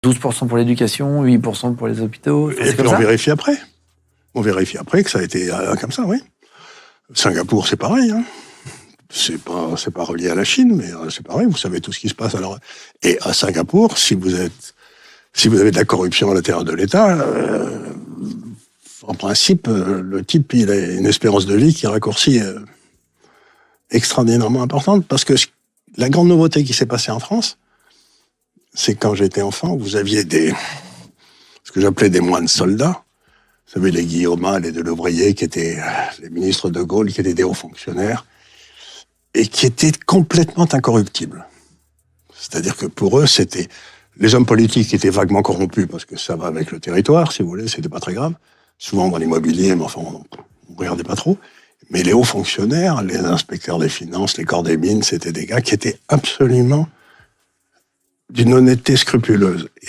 12% pour l'éducation, 8% pour les hôpitaux. Et puis on vérifie après. On vérifie après que ça a été comme ça, oui. Singapour, c'est pareil. Hein. C'est pas relié à la Chine, mais c'est pareil. Vous savez tout ce qui se passe. Alors, et à Singapour, si vous avez de la corruption à l'intérieur de l'État, en principe, le type, il a une espérance de vie qui raccourcit extraordinairement importante, parce que la grande nouveauté qui s'est passée en France, c'est quand j'étais enfant, vous aviez ce que j'appelais des moines soldats. Vous savez, les Guillaume, les Delouvrier, qui étaient les ministres de Gaulle, qui étaient des hauts fonctionnaires, et qui étaient complètement incorruptibles. C'est-à-dire que pour eux, c'était les hommes politiques qui étaient vaguement corrompus, parce que ça va avec le territoire, si vous voulez, c'était pas très grave. Souvent dans l'immobilier, mais enfin, on regardait pas trop. Mais les hauts fonctionnaires, les inspecteurs des finances, les corps des mines, c'était des gars qui étaient absolument d'une honnêteté scrupuleuse. Et